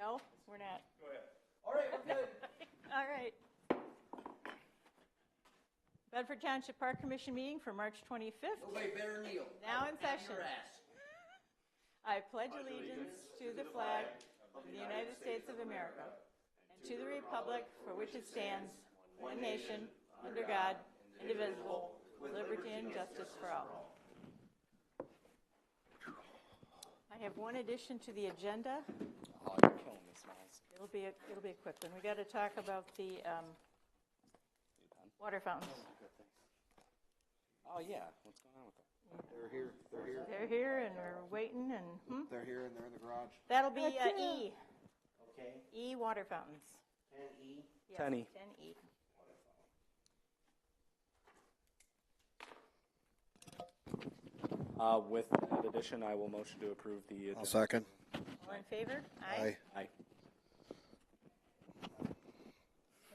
No, we're not. Go ahead. All right, we're good. All right. Bedford Township Park Commission meeting for March 25th. Nobody better kneel. Now in session. Your ass. I pledge allegiance to the flag of the United States of America and to the republic for which it stands, one nation, under God, indivisible, with liberty and justice for all. I have one addition to the agenda. Oh, you're killing me, Smalls. It'll be a quick one. We got to talk about the water fountains. Oh, yeah. What's going on with that? They're here. They're here, and we're waiting, and They're here and they're in the garage. that'll be E. Okay. E water fountains. 10E. Yes, 10E. 10E. With that addition, I will motion to approve the I'll second. All in favor? Aye. Aye.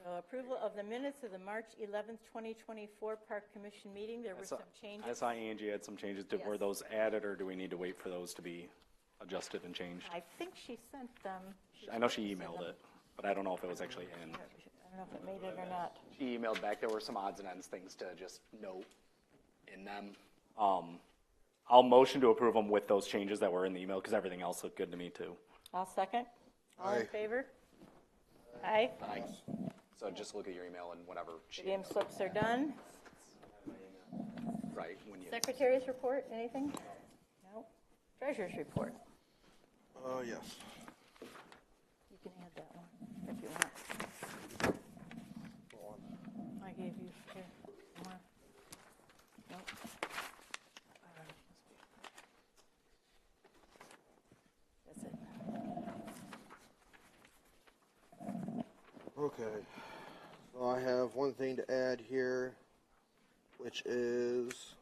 So approval of the minutes of the March 11th, 2024 Park Commission meeting. There were some changes. I saw Angie had some changes. Were Yes. those added, or do we need to wait for those to be adjusted and changed? I think she sent them. I know she emailed it, but I don't know if it was actually in. I don't know if it made it or not. She emailed back. There were some odds and ends things to just note in them. I'll motion to approve them with those changes that were in the email because everything else looked good to me too. I'll second. All in Aye. favor? Aye. Aye. So just look at your email and whatever. The game slips are done. Right. When you. Secretary's report, anything? No. Treasurer's report. Yes. You can add that one if you want. I gave you here more. Nope. That's it. Okay. So I have one thing to add here, which is,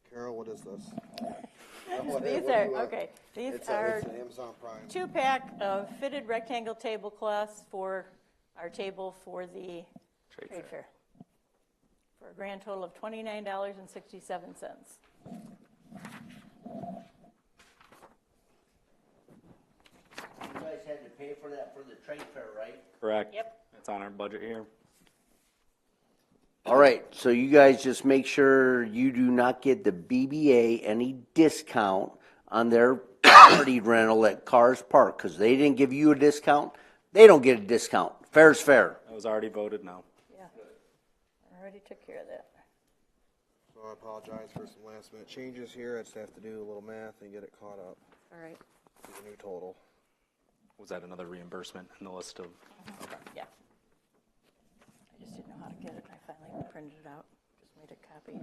Carol, what is this? These are, okay, these It's are an Amazon Prime. 2-pack of fitted rectangle tablecloths for our table for the trade fair. For a grand total of $29.67. You guys had to pay for that for the trade fair, right? Correct. Yep. It's on our budget here. All right, so you guys just make sure you do not get the BBA any discount on their property rental at Cars Park, because they didn't give you a discount. They don't get a discount. Fair's fair. It was already voted now. Yeah. I already took care of that. So I apologize for some last minute changes here. I just have to do a little math and get it caught up All right. to the new total. Was that another reimbursement in the list of? Okay. Yeah. I just didn't know how to get it. I finally printed it out. Just made a copy.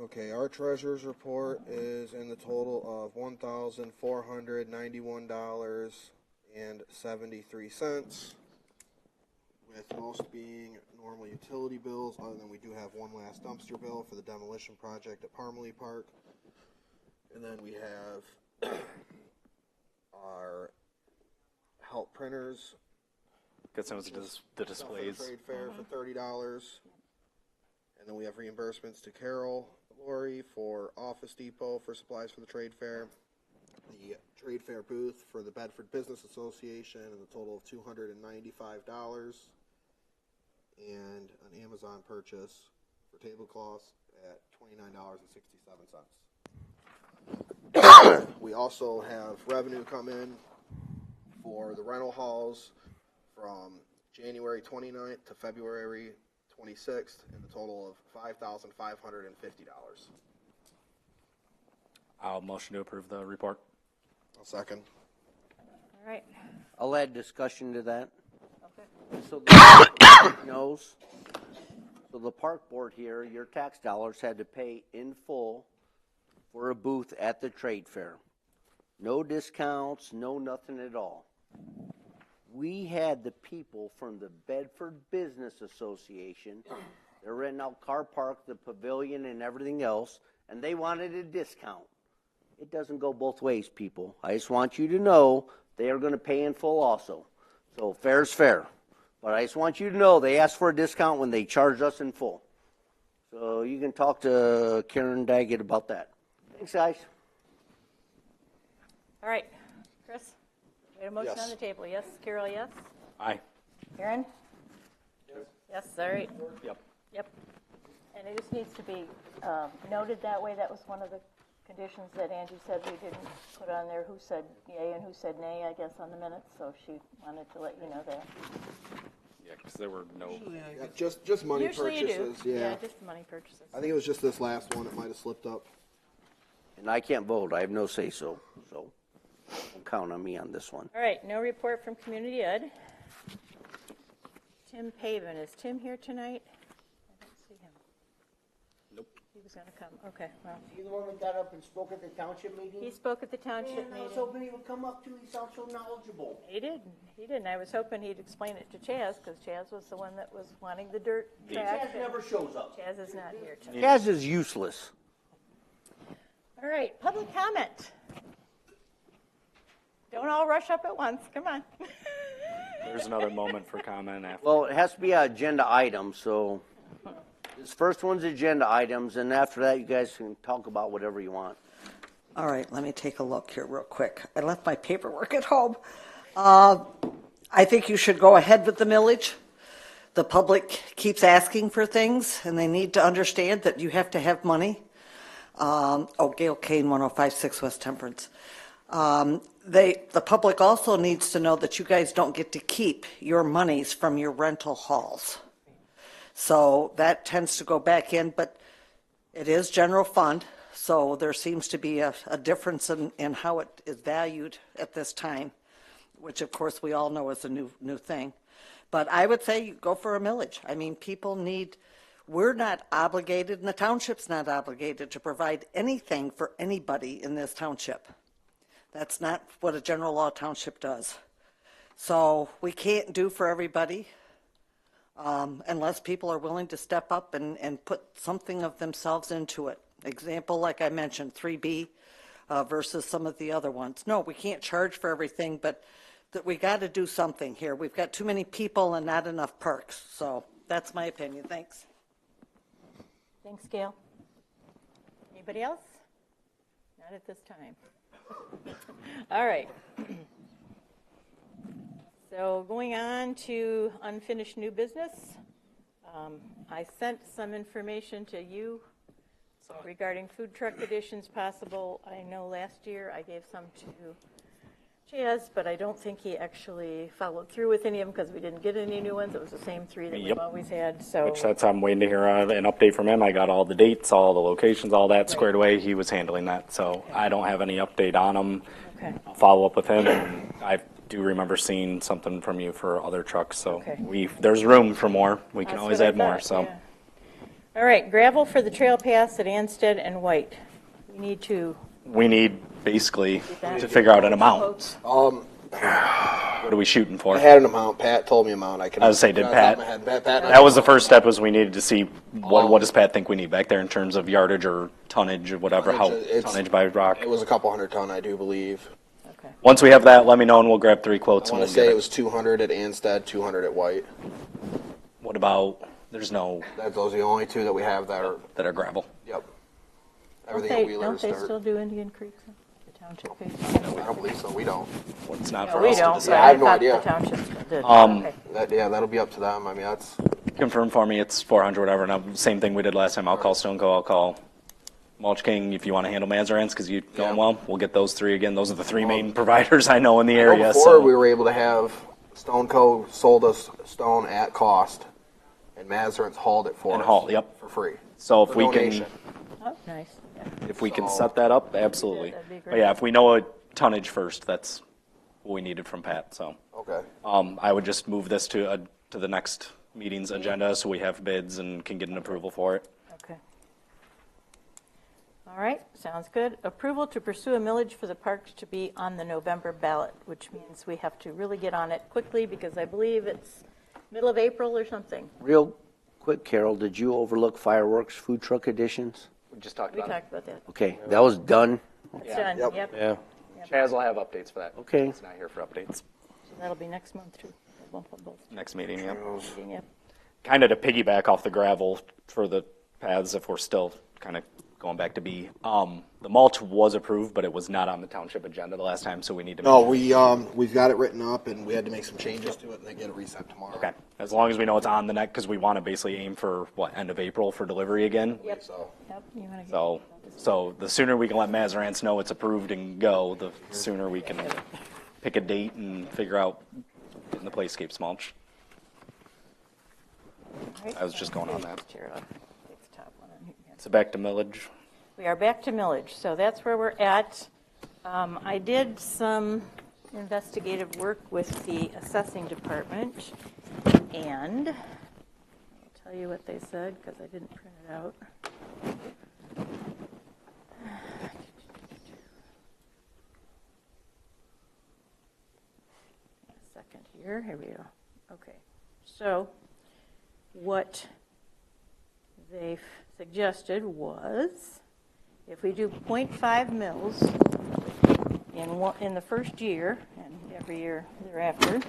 Okay, our treasurer's report is in the total of $1,491.73, with most being normal utility bills, other than we do have one last dumpster bill for the demolition project at Parmalee Park. And then we have our help printers. Guess that was the displays. Trade fair for $30. And then we have reimbursements to Carol, Lori for Office Depot for supplies for the trade fair. The trade fair booth for the Bedford Business Association in the total of $295. And an Amazon purchase for tablecloths at $29.67. We also have revenue come in for the rental halls from January 29th to February 26th in the total of $5,550. I'll motion to approve the report. I'll second. All right. I'll add discussion to that. Okay. So the knows. So the park board here, your tax dollars had to pay in full for a booth at the trade fair. No discounts, no nothing at all. We had the people from the Bedford Business Association, they're renting out Car Park, the pavilion, and everything else, and they wanted a discount. It doesn't go both ways, people. I just want you to know they are going to pay in full also. So fair's fair. But I just want you to know they asked for a discount when they charged us in full. So you can talk to Karen Daggett about that. Thanks, guys. All right. Chris? We have a motion Yes. on the table. Yes, Carol, yes? Aye. Aaron? Yes, all right. Yep. Yep. And it just needs to be noted that way. That was one of the conditions that Angie said we didn't put on there, who said yay and who said nay, I guess, on the minutes. So she wanted to let you know that. Yeah, because there were no. Yeah, just money Usually purchases. you do. Yeah. Just the money purchases. I think it was just this last one. It might have slipped up. And I can't vote. I have no say-so. So don't count on me on this one. All right, no report from Community Ed. Tim Paven, is Tim here tonight? I don't see him. Nope. He was going to come. Okay, well, You the one that got up and spoke at the township meeting? he spoke at the township Man, I was meeting. hoping he would come up too. He sounds so knowledgeable. He didn't. He didn't. I was hoping he'd explain it to Chaz, because Chaz was the one that was wanting the dirt track. Chaz never shows up. Chaz is not here tonight. Chaz is useless. All right, public comment. Don't all rush up at once. Come on. There's another moment for comment after. Well, it has to be an agenda item, so this first one's agenda items, and after that, you guys can talk about whatever you want. All right, let me take a look here real quick. I left my paperwork at home. I think you should go ahead with the millage. The public keeps asking for things, and they need to understand that you have to have money. Gail Kane, 105.6 West Temperance. The public also needs to know that you guys don't get to keep your monies from your rental halls. So that tends to go back in, but it is general fund, so there seems to be a difference in how it is valued at this time, which of course we all know is a new thing. But I would say you go for a millage. I mean, we're not obligated, and the township's not obligated to provide anything for anybody in this township. That's not what a general law township does. So we can't do for everybody unless people are willing to step up and put something of themselves into it. Example, like I mentioned, 3B versus some of the other ones. No, we can't charge for everything, but that we got to do something here. We've got too many people and not enough perks. So that's my opinion. Thanks. Thanks, Gail. Anybody else? Not at this time. All right. So going on to unfinished new business. I sent some information to you regarding food truck additions possible. I know last year I gave some to Chaz, but I don't think he actually followed through with any of them because we didn't get any new ones. It was the same three that Yep. we've always had. So Which I'm waiting to hear an update from him. I got all the dates, all the locations, all that squared away. He was handling that, so I don't have any update on him. Okay. I'll follow up with him, and I do remember seeing something from you for other trucks, so Okay. there's room for more. We can That's always what I add more, thought, so. yeah. All right, gravel for the trail paths at Anstead and White. We need to We need basically that. to figure out an amount. quote. What are we shooting for? I had an amount. Pat told me amount. I can. I would say, did off the top Pat? of my head. Pat That was the first step, was we needed to see what does Pat think we need back there in terms of yardage or tonnage or whatever, how tonnage by rock. It was a couple 100 ton, I do believe. Okay. Once we have that, let me know and we'll grab 3 quotes I and want we'll to say get it it. was 200 at Anstead, 200 at White. What about, there's no, Those are the only two that we have that are. that are gravel? Yep. Everything at Wheeler Don't is they dirt. still do Indian Creek? The township pays? I don't believe so. We don't. Well, it's not No, for we us to don't. decide. but I have no thought idea. The township did. Okay. That'll be up to them. I mean, that's. Confirm for me, it's 400, whatever. Now, same thing we did last time. I'll call Stone Co. I'll call Mulch King. If you want to handle Mazarans, because you know them well, we'll get those 3 again. Those are the 3 main providers I know in the area. Before So we were able to have Stone Co. sold us stone at cost, and Mazarans hauled it for And us. haul, yep. For free. So if For we donation. Oh, nice. Yeah. if we can set that up, absolutely. Yeah, that'd be But great. yeah, if we know a tonnage first, that's what we needed from Pat. So Okay. I would just move this to the next meeting's agenda so we have bids and can get an approval for it. Okay. All right, sounds good. Approval to pursue a millage for the parks to be on the November ballot, which means we have to really get on it quickly because I believe it's middle of April or something. Real quick, Carol, did you overlook fireworks food truck additions? We just talked We talked about that. Okay, that was done. It's done, Yep. yep. Yeah. Chaz will have updates for that. Okay. He's not here for updates. So that'll be next month too. We'll bump them both. Next meeting, yeah. Yep. Kind of to piggyback off the gravel for the paths, if we're still kind of going back to B. The mulch was approved, but it was not on the township agenda the last time, so we need to. No, we've got it written up, and we had to make some changes to it, and then get it reset tomorrow. Okay, as long as we know it's on the neck, because we want to basically aim for, end of April for delivery again? Yep. So, Yep, you want to So the sooner we can let Mazarans know it's approved and go, the sooner we can pick a date and figure out getting the playscapes mulch. I was just going on that. So back to millage. We are back to millage, so that's where we're at. I did some investigative work with the assessing department, and I'll tell you what they said because I didn't print it out. A second here. Here we go. Okay. So what they suggested was if we do 0.5 mils in the first year and every year thereafter,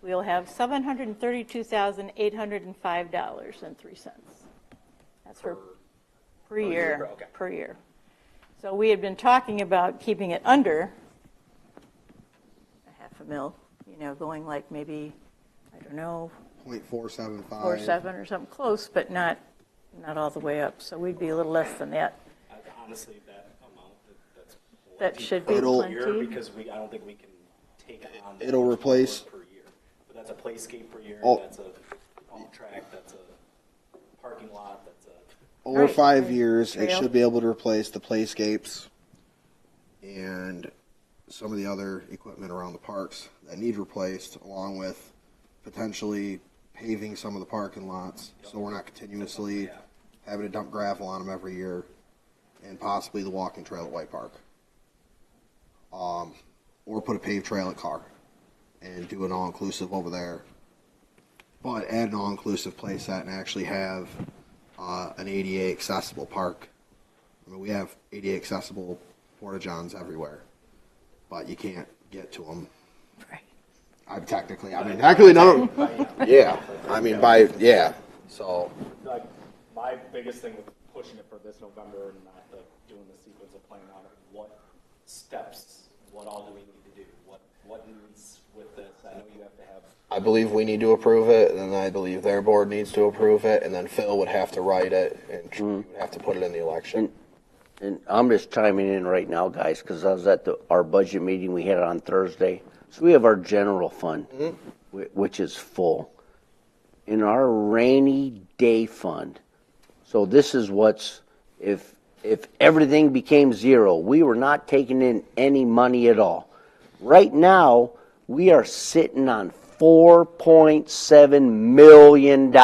we'll have $732,805.03. That's per year. Okay. Per year. So we had been talking about keeping it under a half a mil, going like maybe, I don't know, 0.475. 4.7 or something close, but not all the way up. So we'd be a little less than that. Honestly, that amount, that's That should be It'll- plenty. because I don't think we can take on. that It'll much replace- work per year. But that's a playscape per year, Oh. that's a pump track, that's a parking lot, that's a. Over Right. 5 years, it Trail. should be able to replace the playscapes and some of the other equipment around the parks that need replaced, along with potentially paving some of the parking lots, so we're not continuously having to dump gravel on them every year, and possibly the walking trail at White Park. Or put a paved trail at Carr and do an all-inclusive over there. But add an all-inclusive play set and actually have an ADA accessible park. I mean, we have ADA accessible porta-johns everywhere, but you can't get to them. Right. Technically, none of So, Like, my biggest thing with pushing it for this November and not doing the sequence of planning on it, what steps, what all do we need to do? What needs with this? I know you have to have. I believe we need to approve it, and then I believe their board needs to approve it, and then Phil would have to write it, and Troy would have to put it in the election. And I'm just chiming in right now, guys, because I was at our budget meeting we had on Thursday. So we have our general fund, which is full. In our rainy day fund, so this is if everything became zero, we were not taking in any money at all. Right now, we are sitting on $4.7 million.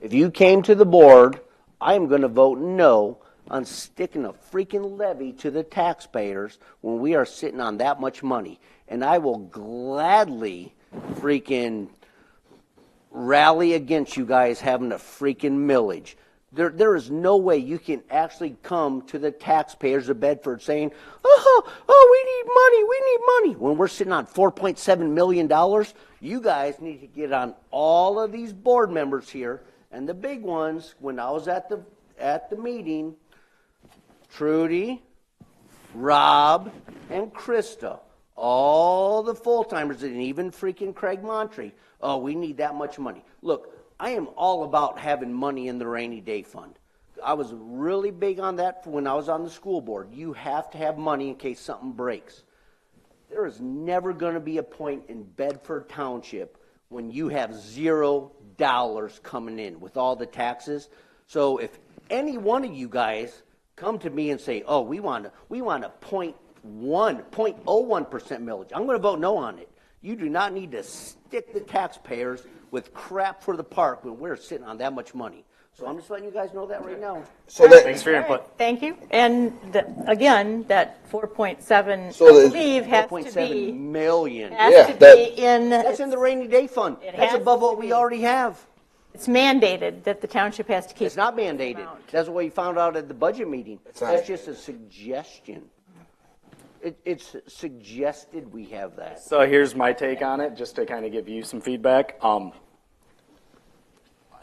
If you came to the board, I'm going to vote no on sticking a freaking levy to the taxpayers when we are sitting on that much money. And I will gladly freaking rally against you guys having a freaking millage. There is no way you can actually come to the taxpayers of Bedford saying, we need money, when we're sitting on $4.7 million. You guys need to get on all of these board members here, and the big ones, when I was at the meeting, Trudy, Rob, and Krista, all the full-timers, and even freaking Craig Montre, we need that much money. Look, I am all about having money in the rainy day fund. I was really big on that when I was on the school board. You have to have money in case something breaks. There is never going to be a point in Bedford Township when you have $0 coming in with all the taxes. So if any one of you guys come to me and say, we want a 0.01% millage, I'm going to vote no on it. You do not need to stick the taxpayers with crap for the park when we're sitting on that much money. So I'm just letting you guys know that right now. So that, Thanks for your input. Thank you. And again, that 4.7, So I the- believe, has to 4.7 be, million. has to be in, That's in the rainy day fund. It That's has above to what we be. already have. it's mandated that the township has to keep. It's not mandated. amount. That's what we found out at the budget meeting. not. That's just a suggestion. It's suggested we have that. So here's my take on it, just to kind of give you some feedback.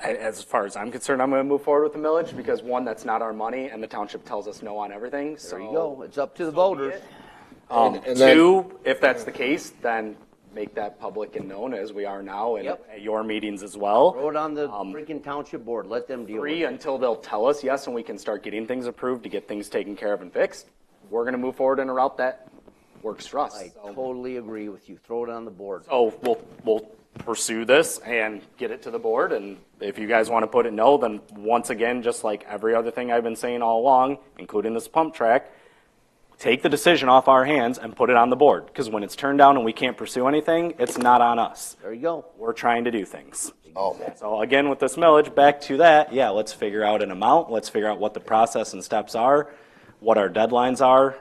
As far as I'm concerned, I'm going to move forward with the millage because one, that's not our money, and the township tells us no on everything. There you go. It's up to the voters. And then- Two, if that's the case, then make that public and known as we are now, and Yep. at your meetings as well. Throw it on the freaking township board. Let them deal with Three, it. until they'll tell us yes, and we can start getting things approved to get things taken care of and fixed. We're going to move forward in a route that works for us. I totally agree with you. Throw it on the board. So we'll pursue this and get it to the board, and if you guys want to put it no, then once again, just like every other thing I've been saying all along, including this pump track, take the decision off our hands and put it on the board, because when it's turned down and we can't pursue anything, it's not on us. There you go. We're trying to do things. Oh, So again, with this millage, back to that, yeah, let's figure out an amount, let's figure out what the process and steps are, what our deadlines are.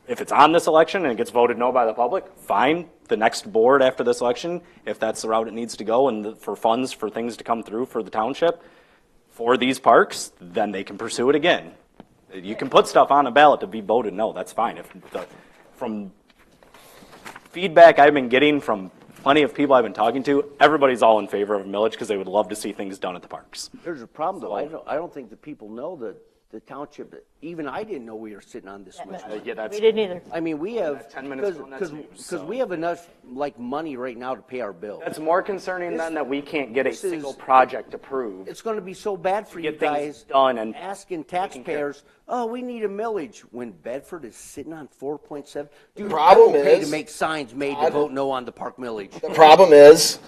If it's on this election and it gets voted no by the public, fine. The next board after this election, if that's the route it needs to go, and for funds for things to come through for the township for these parks, then they can pursue it again. You can put stuff on a ballot to be voted no, that's fine. From feedback I've been getting from plenty of people I've been talking to, everybody's all in favor of a millage because they would love to see things done at the parks. There's a problem, though. I don't think the people know that the township, even I didn't know we were sitting on this much money. Yeah, that's, We didn't either. I mean, we have, 10 minutes ago, that's news, because so. we have enough, like, money right now to pay our bills. that's more concerning than that we can't get a this is- single project approved. It's going to be so bad for you Get things guys done and asking care. taxpayers, oh, we need a millage, when Bedford is sitting on 4.7. Dude, problem I'm okay is- to make signs made to vote no on the park millage. the problem is,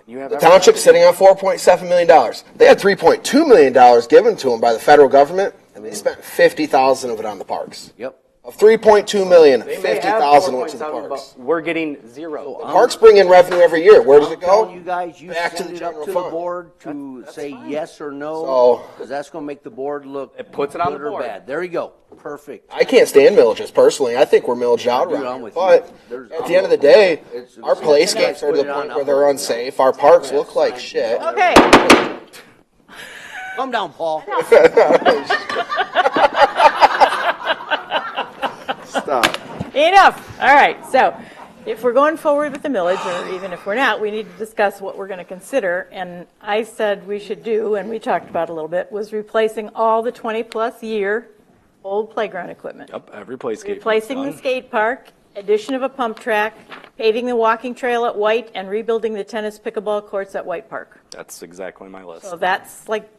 You have the every- township's sitting on $4.7 million. They had $3.2 million given to them by the federal government, and they spent $50,000 of it on the parks. Yep. Of $3.2 million, They may have 50,000 went to the 4.7, parks. but we're getting zero. The parks bring in revenue every year. Where does it go? Telling you guys, you Back to send the it up general to the fund. board to say yes or no, So- because that's going to make the board look It puts it on good the or board. bad. There you go. Perfect. I can't stand millages personally. I think we're millaged out Dude, around I'm here. with But you. There's- at the end of the day, It's- our playscapes are to the Put it on point where up. they're unsafe. Our parks look like shit. Okay, Calm down, Paul. Stop. enough. All right, so if we're going forward with the millage, or even if we're not, we need to discuss what we're going to consider. And I said we should do, and we talked about a little bit, was replacing all the 20-plus year old playground equipment. Yep, every place. Replacing the skate park, addition of a pump track, paving the walking trail at White, and rebuilding the tennis pickleball courts at White Park. That's exactly my list. So that's like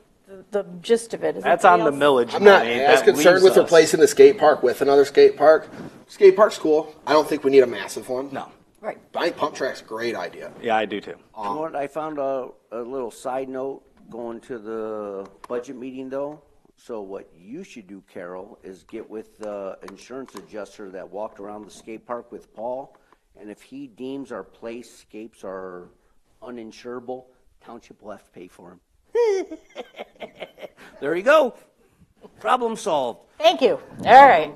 the gist of it. Is That's on the anybody else- millage. I'm not money. as That concerned leaves with us- replacing the skate park with another skate park. Skate park's cool. I don't think we need a massive one. No. Right. But I think pump track's a great idea. Yeah, I do too. You know what? I found a little side note going to the budget meeting, though. So what you should do, Carol, is get with the insurance adjuster that walked around the skate park with Paul, and if he deems our playscapes are uninsurable, township will have to pay for them. There you go. Problem solved. Thank you. All right.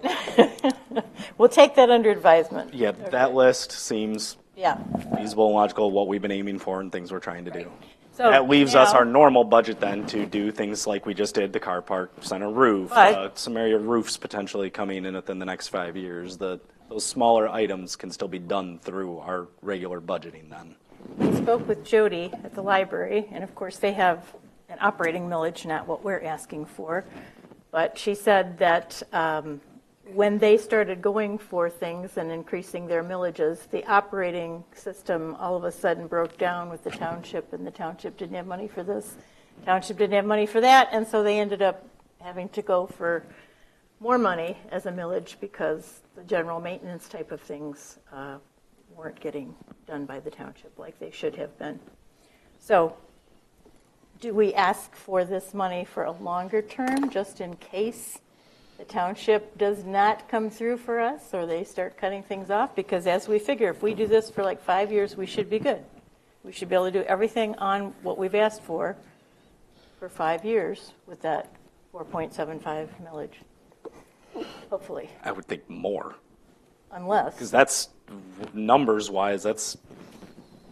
We'll take that under advisement. Yeah, that list seems Yeah. feasible and logical, what we've been aiming for and things we're trying to do. So That leaves us now- our normal budget then to do things like we just did, the car park center roof, But- some area roofs potentially coming in within the next 5 years. Those smaller items can still be done through our regular budgeting then. We spoke with Jody at the library, and of course, they have an operating millage, not what we're asking for. But she said that when they started going for things and increasing their millages, the operating system all of a sudden broke down with the township, and the township didn't have money for this. Township didn't have money for that, and so they ended up having to go for more money as a millage because the general maintenance type of things weren't getting done by the township like they should have been. So do we ask for this money for a longer term, just in case the township does not come through for us, or they start cutting things off? Because as we figure, if we do this for like 5 years, we should be good. We should be able to do everything on what we've asked for 5 years with that 4.75 millage, hopefully, I would think more, unless. because that's, numbers-wise, that's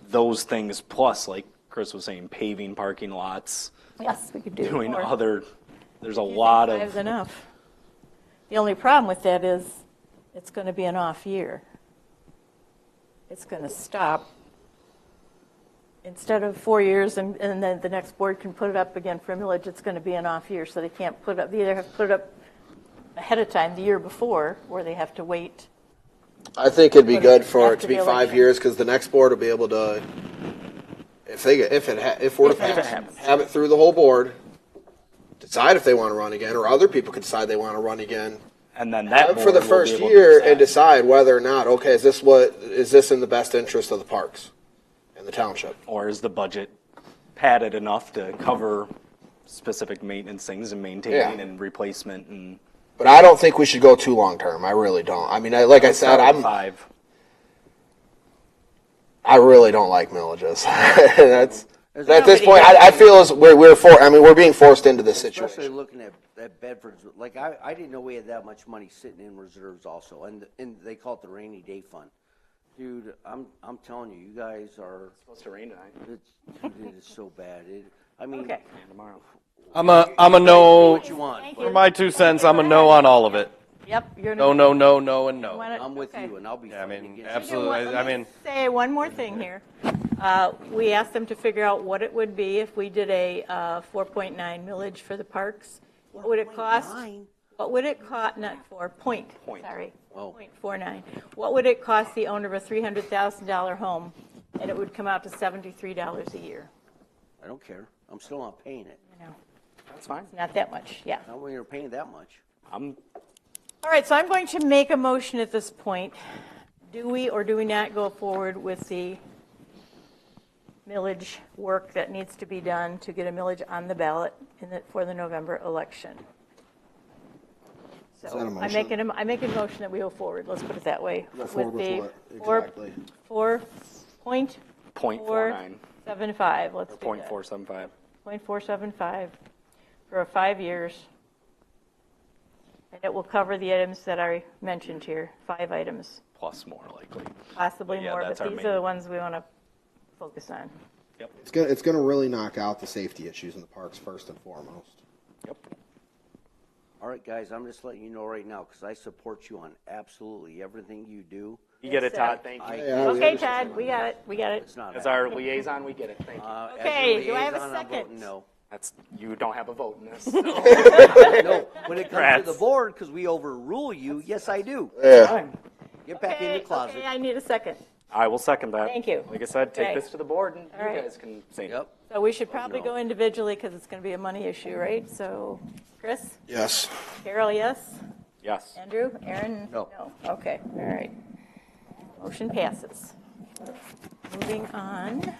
those things plus, like Chris was saying, paving parking lots, Yes, we could do doing more. other, there's a Do you think lot five's of, enough? The only problem with that is it's going to be an off year. It's going to stop instead of 4 years and then the next board can put it up again for a millage, it's going to be an off year. So they can't put it up, they either have to put it up ahead of time the year before, or they have to wait. I think it'd be good for it After to be the 5 election. years, because the next board will be able to, if we're to If it pass, happens. have it through the whole board, decide if they want to run again, or other people could decide they want to run again. And then that For the board will be first able to year and decide whether or not, okay, is this in the best interest of the parks and the township? Or is the budget padded enough to cover specific maintenance things and maintaining Yeah. and replacement and But I don't think we should go too long term. I really don't. I mean, like I said, start with 5. I really don't like millages. That's at this Nobody point. does. I feel as we're being forced into this Especially situation. looking at Bedford's, like, I didn't know we had that much money sitting in reserves also, and they call it the rainy day fund. Dude, I'm telling you, you guys are, Supposed to rain tonight. it is so bad. I mean, Okay. Tomorrow. I'm a no. what you want. Thank For you. my 2 cents, I'm a no on all of it. Yep. You're No, no, no, no, and no. I'm with you, and I'll be Yeah, I fighting mean, against you. absolutely. Let I me mean, say one more thing here. We asked them to figure out what it would be if we did a 4.9 millage for the parks. What would it cost? 4.9? What would it cost, not Point. sorry, Oh. 0.49. What would it cost the owner of a $300,000 home? And it would come out to $73 a year. I don't care. I'm still not paying it. You know, That's fine. not that much, yeah. Not when you're paying that much. I'm All right, so I'm going to make a motion at this point. Do we or do we not go forward with the millage work that needs to be done to get a millage on the ballot for the November election? So Is that a I'm motion? making a motion that we go forward, let's put it that way. Go forward with the what exactly? 0.49 4.75, let's or do that. 0.475. 0.475 for 5 years. And it will cover the items that I mentioned here, 5 items, Plus more likely. possibly But yeah, more, but that's our these main- are the ones we want to focus on. Yep. It's gonna really knock out the safety issues in the parks first and foremost. Yep. All right, guys, I'm just letting you know right now, because I support you on absolutely everything you do. You get it, Yes, Todd. sir. Thank you. Okay, Todd, we got it, we got it. It's not. As our liaison, we get it. Thank you. As your Okay, do I have a liaison, I'm second? voting no. That's you don't have a vote in this. No, when it comes to Congrats. the board, because we overrule you, yes, I do. Yeah. Get back in the closet. Okay, I need a second. I will second that. Thank you. Like I said, take Okay. this to the board and All right. you guys can say Yep. So we should probably go individually because it's going to be a money issue, right? So Chris, Yes. Carol, yes? yes. Andrew, Aaron? No. Okay, all right. Motion passes. Moving on.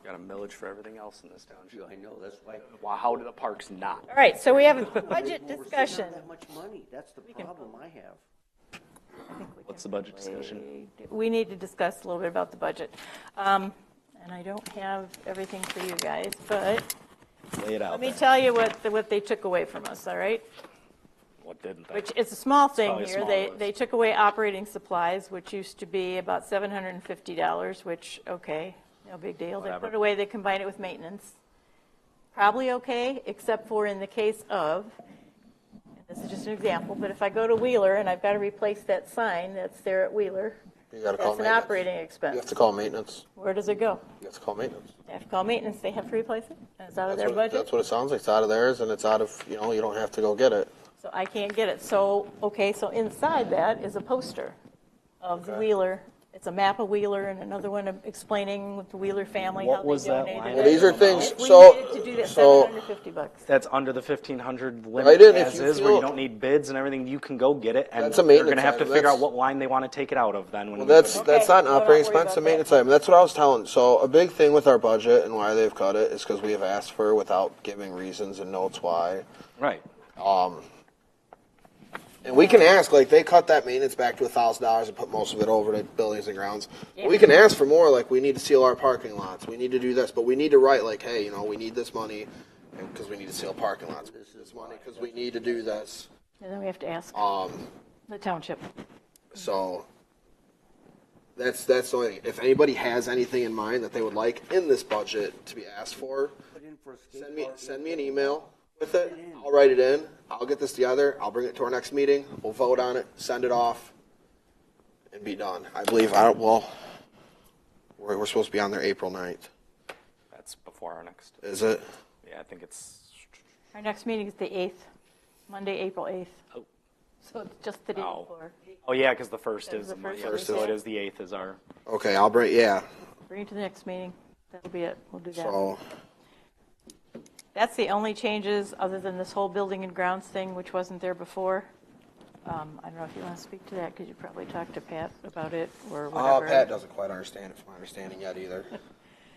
Got a millage for everything else in this township. I know, that's why. Wow, how do the parks not? All right, so we have a budget We're sitting on discussion. that much money, that's the problem I have. What's the budget discussion? We need to discuss a little bit about the budget. And I don't have everything for you guys, but Lay it out let me there. tell you what they took away from us, all right? What didn't they? Which, it's a small thing probably a here. small They list. took away operating supplies, which used to be about $750, which, okay, no big deal. They Whatever. put it away, they combined it with maintenance. Probably okay, except for in the case of, and this is just an example, but if I go to Wheeler and I've got to replace that sign that's there at Wheeler, You gotta call that's an maintenance. operating You have expense. to call maintenance. Where does it go? You have to call maintenance. They have to call maintenance, they have to replace it, and it's out of That's their what, budget, that's what it sounds like. It's out of theirs, and it's out of, you don't have to go get it. so I can't get it. So, okay, so inside that is a poster of the Okay. Wheeler. It's a map of Wheeler and another one of the Wheeler family, What how they was that donated line? it. Well, these are things, If we so, needed to do that, so, $750. That's under the 1,500 limit Right in, if as you is, where you feel- don't need bids and everything. You can go get it, and That's a they're going maintenance to have to item. figure out That's- what line they want to take it out of. Then when well, we that's, go to- that's not an Okay, operating don't worry expense, it's a about maintenance item. That's what I was telling. So a big thing with our budget and why they've cut it is because we have asked for it without giving reasons and notes why. right. And we can ask, like, they cut that maintenance back to $1,000 and put most of it over to buildings and grounds. We can ask for more, like, we need to seal our parking lots, we need to do this, but we need to write, like, hey, we need this money because we need to seal parking lots. We need this money because we need to do this. And then we have to ask the township. So that's the only thing. If anybody has anything in mind that they would like in this budget to be asked for, Put in for a skate send me an email with it. I'll write it in. I'll get this together. I'll bring it to our next meeting. We'll vote on it, send it off, and be done. I believe. We're We're supposed to be on there April 9th. That's before our next. Is it? Yeah, I think it's. Our next meeting is the 8th, Monday, April 8th. Oh. So it's just the day Oh. before. Oh yeah, because the first That is is the first yeah, is so the it is the 8th is our. Okay, I'll bring, yeah. Bring it to the next meeting. That'll be it. We'll do that. So, That's the only changes, other than this whole building and grounds thing, which wasn't there before. I don't know if you want to speak to that, because you probably talked to Pat about it, or whatever. Pat doesn't quite understand it, from my understanding yet either.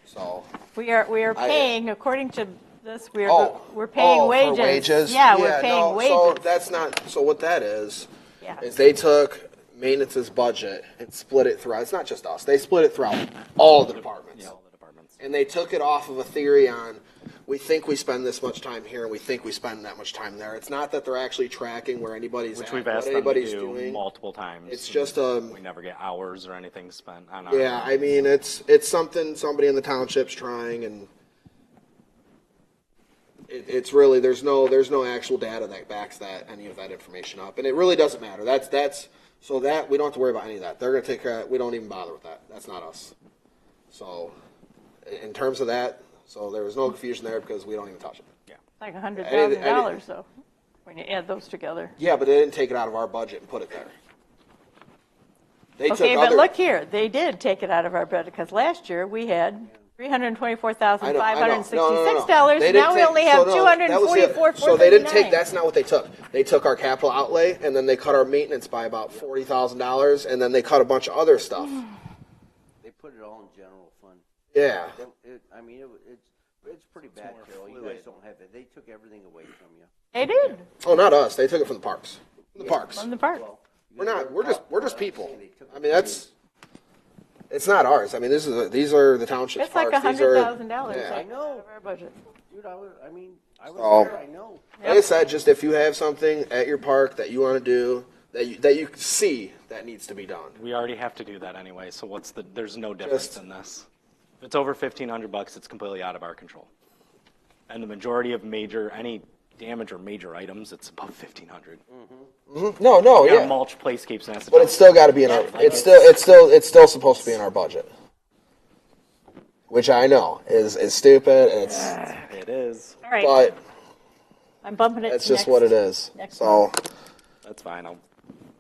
So, We are paying, according to this, we're for paying wages. wages? Yeah, we're paying no, wages. So that's not, so what that is Yeah. they took maintenance's budget and split it throughout, it's not just us, they split it throughout all the departments. Yeah, all the departments. And they took it off of a theory on, we think we spend this much time here and we think we spend that much time there. It's not that they're actually tracking where anybody's Which at, we've what asked them to anybody's do doing. multiple times. It's just we never get hours or anything spent on our. yeah, I mean, it's something somebody in the township's trying, and it's really, there's no actual data that backs any of that information up, and it really doesn't matter. So that we don't have to worry about any of that. They're going to take care of, we don't even bother with that. That's not us. So in terms of that, so there was no confusion there because we don't even touch it. Yeah. Like $100,000 though, when you add those together. Yeah, but they didn't take it out of our budget and put it there. They Okay, took but other, look here, they did take it out of our budget, because last year we had $324,566. They didn't Now we take- only have so no, that was it. $244,439. So they didn't take, that's not what they took. They took our capital outlay, and then they cut our maintenance by about $40,000, and then they cut a bunch of other stuff. They put it all in general fund. Yeah. I mean, it's pretty bad, Carol. You guys don't have it. They took everything away from you. They did, Oh, not us. They took it from the parks. From the parks. from the park. We're not. We're just people. I mean, it's not ours. I mean, these are the township's It's like parks. These are- $100,000 Yeah. out of our budget. Dude, I was Oh. there, I know. Like I said, just if you have something at your park that you want to do, that you see that needs to be done. We already have to do that anyway. So there's no difference in this. If it's over $1,500, it's completely out of our control. And the majority of any damage or major items, it's above $1,500. No, Yeah, yeah. mulch, playscapes, and that's But it's still got to be in our. It's still supposed to be in our budget. Which I know is stupid. It is. All right, But I'm bumping it that's to just what it next- is. next So That's fine. I'll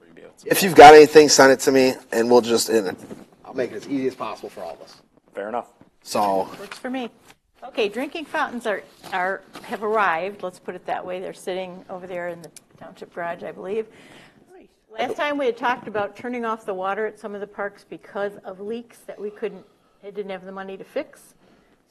review it. if you've got anything, send it to me, and we'll just I'll make it as easy as possible for all of us. Fair enough. So Works for me. Okay, drinking fountains have arrived, let's put it that way. They're sitting over there in the township garage, I believe. Last time we had talked about turning off the water at some of the parks because of leaks that they didn't have the money to fix.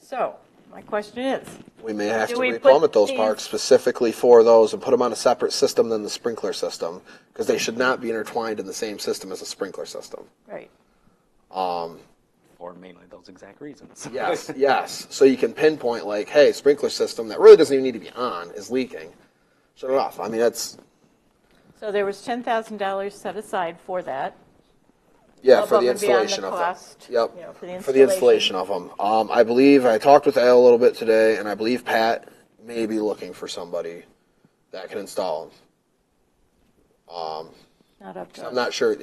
So, my question is, we may have Do to we put replummet those these- parks specifically for those and put them on a separate system than the sprinkler system because they should not be intertwined in the same system as a sprinkler system. right, For mainly those exact reasons. Yes, yes. So you can pinpoint like, hey, sprinkler system that really doesn't even need to be on is leaking. Shut it off. I mean, that's so there was $10,000 set aside for that. yeah for Above the and beyond the installation of them. cost, Yep. you know, for the For the installation of them. I believe I talked with Al a little bit today, and I believe Pat may be looking for somebody that can install them. Not up to I'm us. not sure.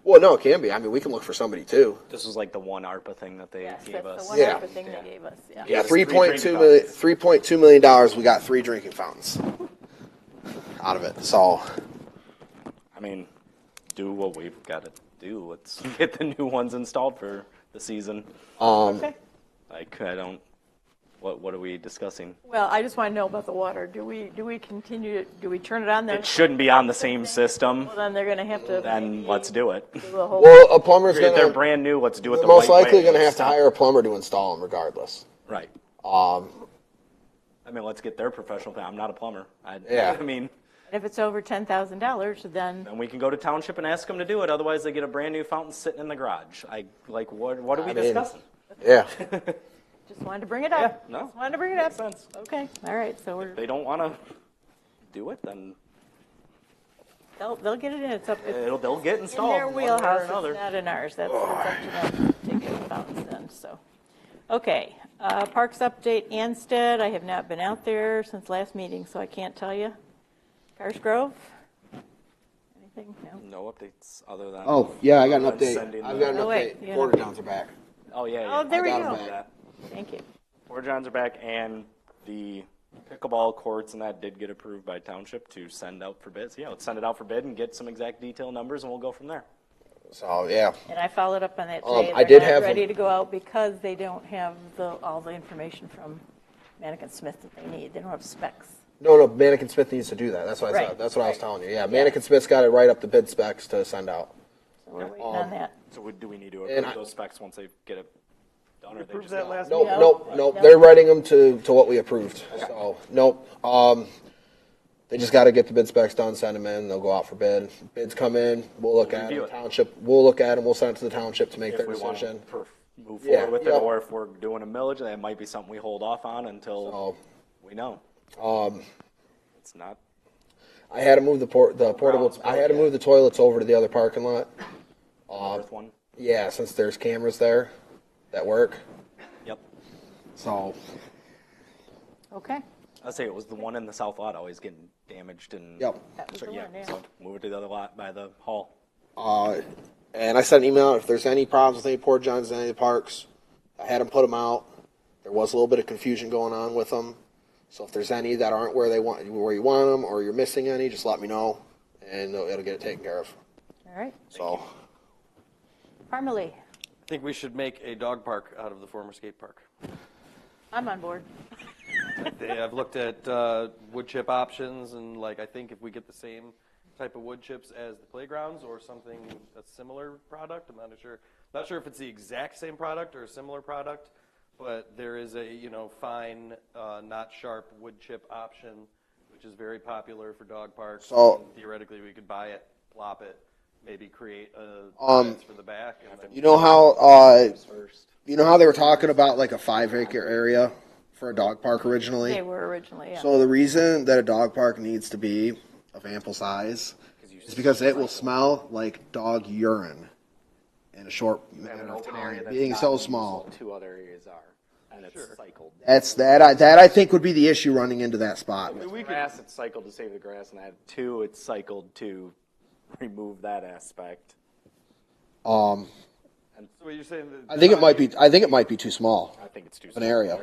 Well, no, it can be. I mean, we can look for somebody too. This was like the one ARPA thing that they Yes, gave that's us. the one Yeah. other thing they gave us, yeah. Yeah, It's three $3.2 million. We got 3 drinking fountains out of it. So I mean, do what we've got to do. Let's get the new ones installed for the season. Okay. I don't. What are we discussing? Well, I just want to know about the water. Do we continue, do we turn it on there? It shouldn't be on the same system. Well, then they're going to have to Then let's do it. do a whole. well, a plumber's If they're gonna brand new, let's do it the most right likely way. going to have to hire a plumber to install them regardless. Right. Um, I mean, let's get their professional. I'm not a plumber. Yeah. I mean, If it's over $10,000, then, then we can go to township and ask them to do it. Otherwise, they get a brand new fountain sitting in the garage. What are we I mean, discussing? yeah. just wanted to bring it up. Yeah, no. Just wanted to bring it up. Makes sense. Okay, all right, so If they don't want to do it, then they'll get it in. It's up, it's they'll get in installed. their one way or wheelhouse, it's another. not in ours. That's up to them to take care of the fountains then, so. Okay, Parks update, Anstead, I have not been out there since last meeting, so I can't tell you. Cars Grove? Anything? No? No updates other than. Oh, yeah, I got an Sending update. the- I've got an Oh, wait, update. you got Porter an Downs are back. Oh, yeah, Oh, there we got 'em go. back. Thank you. Porta Johns are back, and the pickleball courts and that did get approved by Township to send out for bids. Yeah, let's send it out for bid and get some exact detail numbers, and we'll go from there. So, yeah. And I followed up on that today. I They're did not have ready them- to go out because they don't have all the information from Manikin Smith that they need. They don't have specs. No, Mannequin Smith needs to do that. That's what I Right. said. That's what I was telling you. Yeah, Mannequin Smith's got to write up the bid specs to send out. So we're waiting on that. So do we need to And approve those specs once they get it done, or they just that go? last Nope, No. nope. No. They're writing them to what we approved. So, nope. They just got to get the bid specs done, send them in. They'll go out for bid. Bids come in. We'll look at review them. it. Township. We'll look at them. We'll send it to the township to make If their we want to decision. move Yeah, forward with it, yep. or if we're doing a millage, that might be something we hold off on until So, we know. It's not. I had to move the portable. I had to move the toilets over to the other parking lot. Worth one. Yeah, since there's cameras there that work. Yep. So, Okay. I'd say it was the one in the south lot always getting damaged and. yep. That was So, the yeah, one, yeah. so move it to the other lot by the hall. And I sent an email out if there's any problems with any Port Johns in any of the parks. I had them put them out. There was a little bit of confusion going on with them. So if there's any that aren't where you want them, or you're missing any, just let me know, and it'll get it taken care of. All right. So, Parmalee, I think we should make a dog park out of the former skate park. I'm on board. I've looked at wood chip options, and I think if we get the same type of wood chips as the playgrounds or something, a similar product, I'm not sure if it's the exact same product or a similar product, but there is a fine, not sharp wood chip option, which is very popular for dog parks. So- And theoretically, we could buy it, plop it, maybe create a fence for the back. And then you know how they were talking about like a 5-acre area for a dog park originally? They were originally, yeah. So the reason that a dog park needs to be of ample size is because it will smell like dog urine in a short amount of time, being so small. Two other areas are, and it's cycled. That I think would be the issue running into that spot. Grass, it's cycled to save the grass, and I had two, it's cycled to remove that aspect. so what you're saying? I think it might be too small I think it's too of small. an area.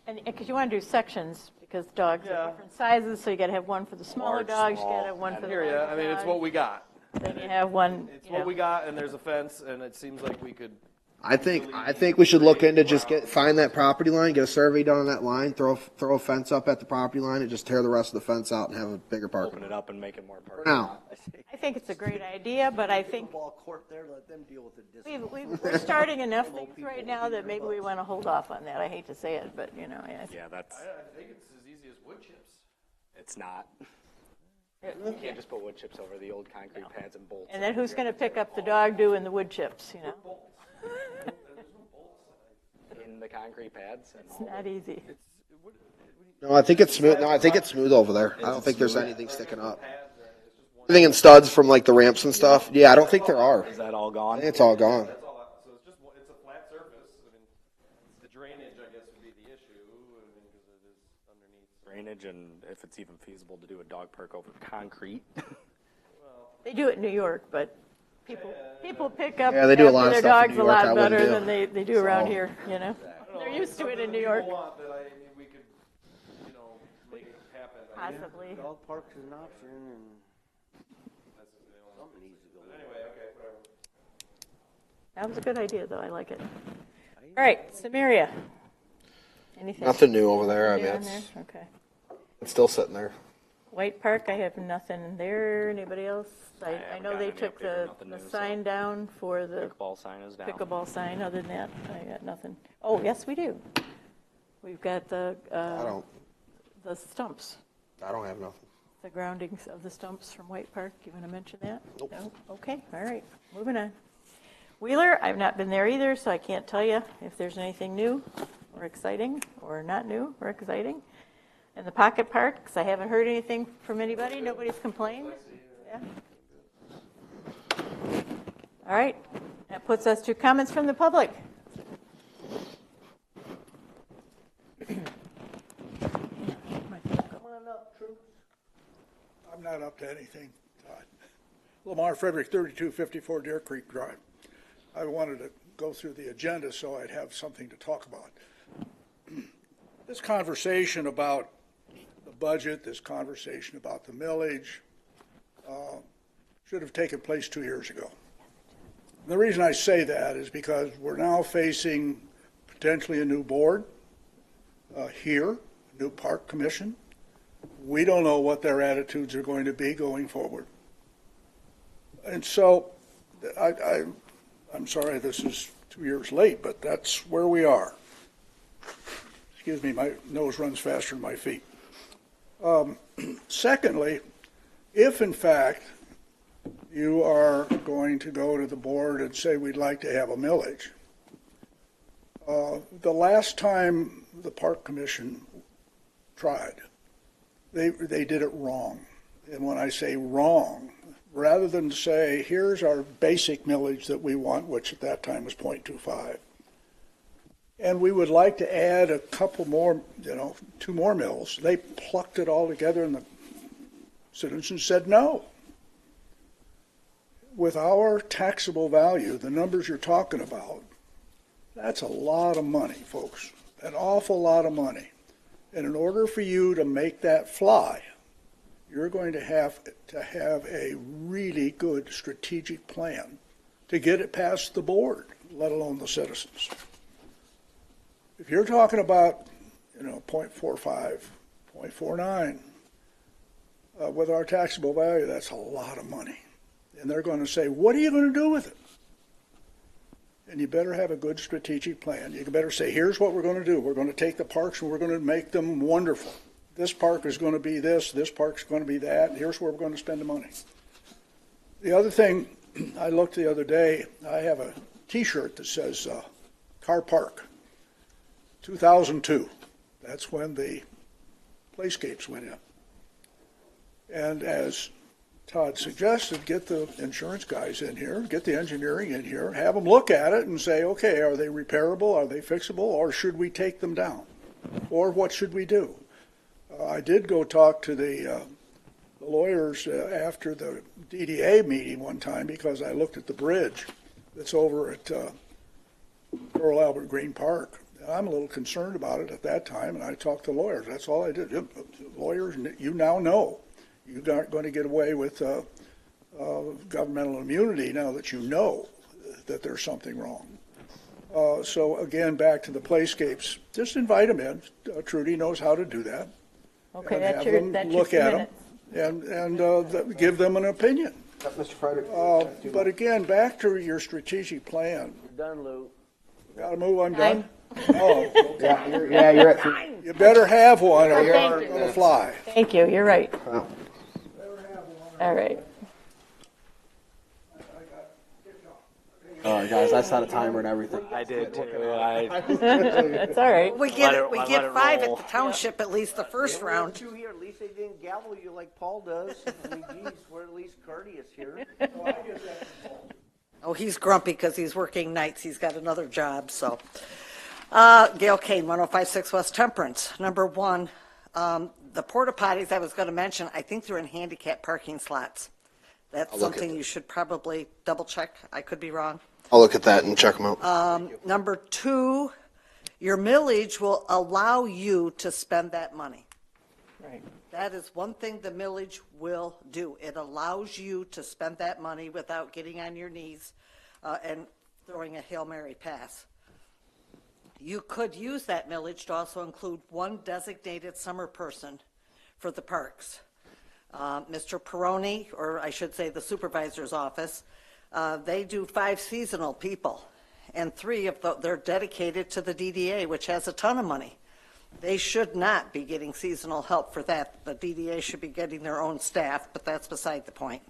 And because you want to do sections, because dogs Yeah. are different sizes, so you got to have one for the smaller Large, dogs, you small, got to have one for the Here, larger yeah. I mean, it's dogs. what we got. Then you have one, It's you what know. we got, and there's a fence, and it seems like we could. I think we should look into find that property line, get a survey done on that line, throw a fence up at the property line, and just tear the rest of the fence out and have a bigger parking Open lot. it up and make it more parking. For now. I think it's a great idea, but I think Ball court there, let them deal with the we're starting enough things right now that maybe we want to hold off on that. I hate to say it, but yeah. Yeah, that's, I think it's as easy as wood chips. it's not. You can't just put wood chips over the old concrete pads and bolts. And then who's going to pick up the dog doing the wood chips, In the concrete pads and It's all. not easy. No, I think it's smooth. No, I think it's smooth over there. I don't think there's anything sticking up. Anything in studs from like the ramps and stuff. Yeah, I don't think there are. Is that all I gone? think it's all gone. That's all. So it's a flat surface. I mean, the drainage, I guess, would be the issue. I mean, because it is underneath. Drainage, and if it's even feasible to do a dog park over concrete. They do it in New York, but people pick up Yeah, they do a after lot of their stuff in dogs New a York I lot wouldn't better do. than they do around So- here, They're used to it in New York. Want that we could, make it happen. Possibly. Dog park's an option, and Something needs to go. Anyway, okay, whatever. That was a good idea, though. I like it. All right, Samaria. Anything? Nothing new over there. I mean, new in there? it's, Okay. it's still sitting there. White Park, I have nothing there. Anybody else? I haven't know gotten they any took update the or nothing new, so- sign down for the Pickleball sign is down. pickleball sign. Other than that, I got nothing. Oh, yes, we do. We've got the stumps, I don't have nothing. the groundings of the stumps from White Park. You want to mention that? Nope. No? Okay, all right, moving on. Wheeler, I've not been there either, so I can't tell you if there's anything new or exciting or not new or exciting. And the Pocket Park, because I haven't heard anything from anybody. Nobody's complained. Yeah. All right, that puts us to comments from the public. I'm not up to anything, Todd. Lamar Frederick, 3254 Deer Creek Drive. I wanted to go through the agenda so I'd have something to talk about. This conversation about the budget, this conversation about the millage, should have taken place 2 years ago. The reason I say that is because we're now facing potentially a new board here, a new park commission. We don't know what their attitudes are going to be going forward. And so I'm sorry this is 2 years late, but that's where we are. Excuse me, my nose runs faster than my feet. Secondly, if in fact you are going to go to the board and say we'd like to have a millage, the last time the Park Commission tried, they did it wrong. And when I say wrong, rather than say, here's our basic millage that we want, which at that time was 0.25, and we would like to add a couple more, 2 more mills, they plucked it all together and the citizens said no. With our taxable value, the numbers you're talking about, that's a lot of money, folks, an awful lot of money. And in order for you to make that fly, you're going to have a really good strategic plan to get it past the board, let alone the citizens. If you're talking about, 0.45, 0.49, with our taxable value, that's a lot of money. And they're going to say, what are you going to do with it? And you better have a good strategic plan. You better say, here's what we're going to do. We're going to take the parks and we're going to make them wonderful. This park is going to be this park's going to be that, and here's where we're going to spend the money. The other thing, I looked the other day, I have a T-shirt that says Car Park, 2002. That's when the playscapes went in. And as Todd suggested, get the insurance guys in here, get the engineering in here, have them look at it and say, okay, are they repairable, are they fixable, or should we take them down? Or what should we do? I did go talk to the lawyers after the DDA meeting one time because I looked at the bridge that's over at Earl Albert Green Park. I'm a little concerned about it at that time, and I talked to lawyers. That's all I did. Lawyers, you now know. You're not going to get away with governmental immunity now that you know that there's something wrong. So again, back to the playscapes. Just invite them in. Trudy knows how to do that. Okay, And that's have your them 2 look at them minutes. and give them an opinion. Mr. Friday. But again, back to your strategic plan. You're done, Lou. Got to move. I'm done. Oh, Yeah, you're at 3. you better have one or you're Thank not you. going to fly. Thank you, you're right. All right. Oh, guys, I set a timer and everything. I did too. That's all right. We Let get it 5 roll. at the township, at least the first round. Two here. At least they didn't gavel you like Paul does. I mean, geez, we're at least courteous here. Oh, he's grumpy because he's working nights. He's got another job, so. Gail Kane, 105.6 West Temperance. Number 1, the porta potties I was going to mention, I think they're in handicap parking slots. That's look at something it. you should probably double check. I could be wrong. I'll look at that and check them out. Number 2, your millage will allow you to spend that money. Right. That is one thing the millage will do. It allows you to spend that money without getting on your knees and throwing a Hail Mary pass. You could use that millage to also include one designated summer person for the parks. Mr. Peroni, or I should say the supervisor's office, they do 5 seasonal people, and 3 of they're dedicated to the DDA, which has a ton of money. They should not be getting seasonal help for that. The DDA should be getting their own staff, but that's beside the point.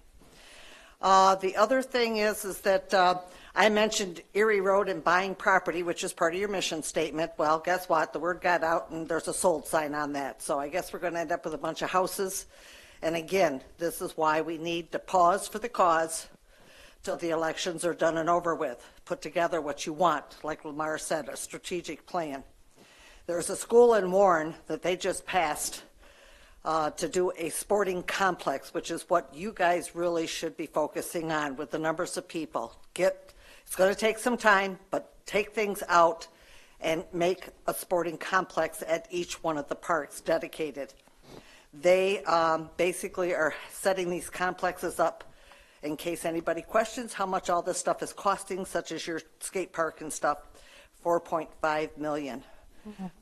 The other thing is that I mentioned Erie Road and buying property, which is part of your mission statement. Well, guess what? The word got out, and there's a sold sign on that. So I guess we're going to end up with a bunch of houses. And again, this is why we need to pause for the cause till the elections are done and over with. Put together what you want, like Lamar said, a strategic plan. There's a school in Warren that they just passed to do a sporting complex, which is what you guys really should be focusing on with the numbers of people. It's going to take some time, but take things out and make a sporting complex at each one of the parks dedicated. They basically are setting these complexes up in case anybody questions how much all this stuff is costing, such as your skate park and stuff, $4.5 million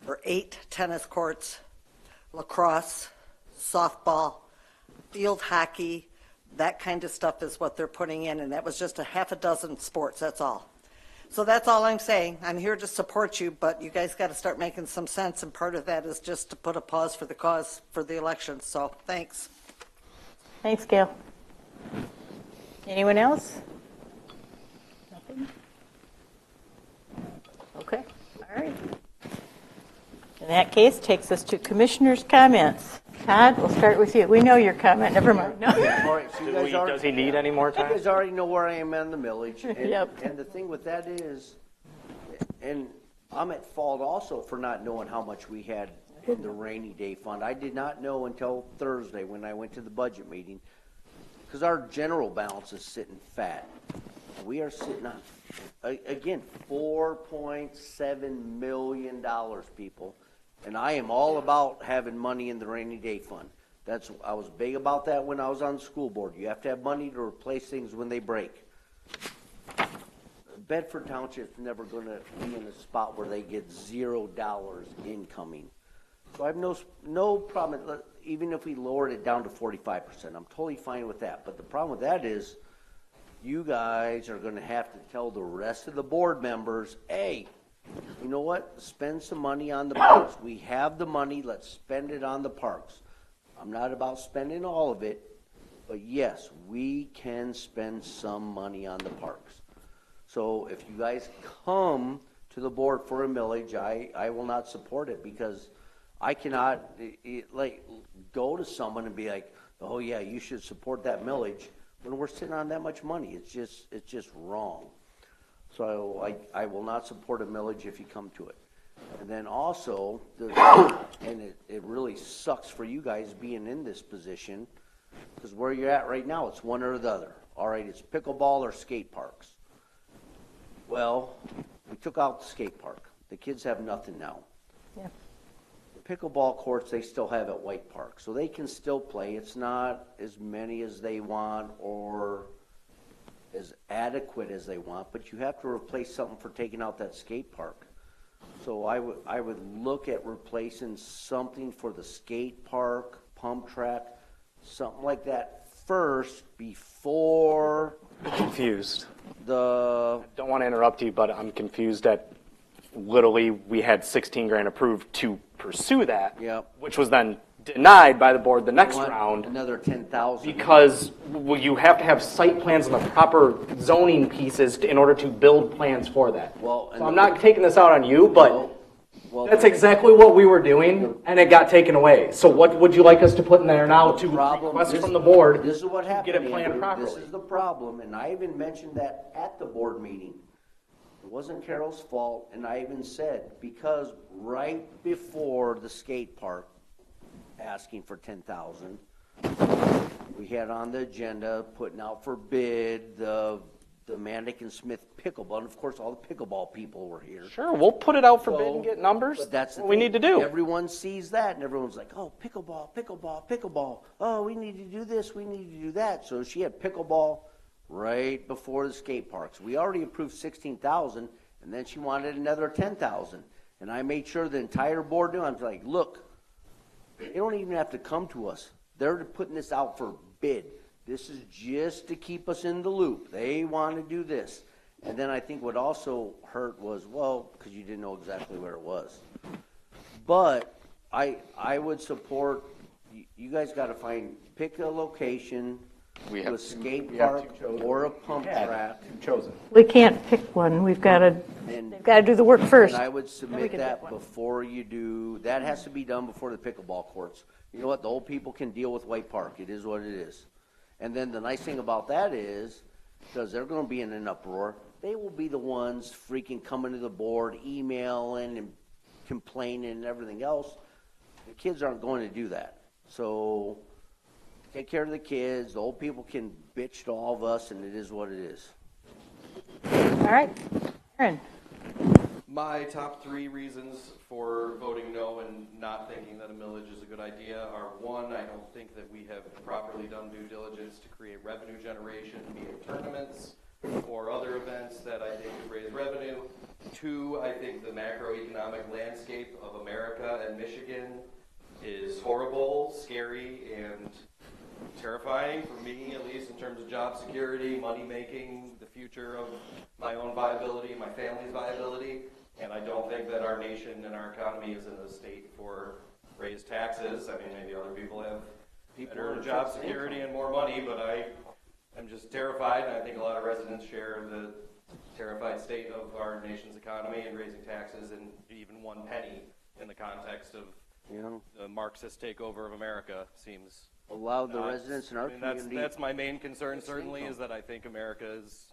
for 8 tennis courts, lacrosse, softball, field hockey, that kind of stuff is what they're putting in, and that was just a half a dozen sports, that's all. So that's all I'm saying. I'm here to support you, but you guys got to start making some sense, and part of that is just to put a pause for the cause for the election. So thanks. Thanks, Gail. Anyone else? Nothing? Okay, all right. In that case, takes us to commissioners' comments. Todd, we'll start with you. We know your comment, never mind. No. All right, so you guys Does he need any more You time? guys already know where I am on the millage. And, Yep. and the thing with that is, and I'm at fault also for not knowing how much we had in the rainy day fund. I did not know until Thursday when I went to the budget meeting, because our general balance is sitting fat. We are sitting on, again, $4.7 million, people. And I am all about having money in the rainy day fund. I was big about that when I was on the school board. You have to have money to replace things when they break. Bedford Township's never going to be in a spot where they get $0 incoming. So I have no problem, even if we lowered it down to 45%. I'm totally fine with that. But the problem with that is you guys are going to have to tell the rest of the board members, hey, you know what? Spend some money on the parks. We have the money. Let's spend it on the parks. I'm not about spending all of it, but yes, we can spend some money on the parks. So if you guys come to the board for a millage, I will not support it, because I cannot go to someone and be like, oh yeah, you should support that millage when we're sitting on that much money. It's just wrong. So I will not support a millage if you come to it. And then also, and it really sucks for you guys being in this position, because where you're at right now, it's one or the other. All right, it's pickleball or skate parks. Well, we took out the skate park. The kids have nothing now. Yeah. The pickleball courts, they still have at White Park, so they can still play. It's not as many as they want or as adequate as they want, but you have to replace something for taking out that skate park. So I would look at replacing something for the skate park, pump track, something like that first before Confused. the. Don't want to interrupt you, but I'm confused at literally we had 16 grand approved to pursue that, Yep. which was then denied by the board the next want round. Another 10,000. Because you have to have site plans and the proper zoning pieces in order to build plans for that. Well, so I'm not taking this out on you, but well, that's exactly what we were doing, and it got taken away. So what would you like us to put in there now to request from the board This is what to happened, get it planned Andrew. properly? This is the problem, and I even mentioned that at the board meeting. It wasn't Carol's fault, and I even said, because right before the skate park asking for 10,000, we had on the agenda putting out for bid the Manic and Smith pickleball, and of course all the pickleball people were here. Sure, we'll put it out for bid and get numbers. But that's what we need to do. Everyone sees that, and everyone's like, oh, pickleball, pickleball, pickleball. Oh, we need to do this, we need to do that. So she had pickleball right before the skate parks. We already approved 16,000, and then she wanted another 10,000. And I made sure the entire board knew. I'm like, look, they don't even have to come to us. They're putting this out for bid. This is just to keep us in the loop. They want to do this. And then I think what also hurt was, well, because you didn't know exactly where it was. But I would support, you guys got to pick a location, a skate park or a pump track. Chosen. We can't pick one. We've got to, they've got to do the work first. And I would submit that before you do, that has to be done before the pickleball courts. You know what, the old people can deal with White Park. It is what it is. And then the nice thing about that is, because they're going to be in an uproar, they will be the ones freaking coming to the board, emailing and complaining and everything else. The kids aren't going to do that. So take care of the kids. The old people can bitch to all of us, and it is what it is. All right, Aaron. My top 3 reasons for voting no and not thinking that a millage is a good idea are: 1, I don't think that we have properly done due diligence to create revenue generation, be it tournaments or other events that I think would raise revenue. 2, I think the macroeconomic landscape of America and Michigan is horrible, scary, and terrifying for me, at least in terms of job security, money making, the future of my own viability, my family's viability. And I don't think that our nation and our economy is in a state for raised taxes. I mean, maybe other people have better job security and more money, but I am just terrified, and I think a lot of residents share the terrified state of our nation's economy, and raising taxes and even 1 penny in the context of the Marxist takeover of America seems... Allow the residents in our community. That's my main concern, certainly, is that I think America is,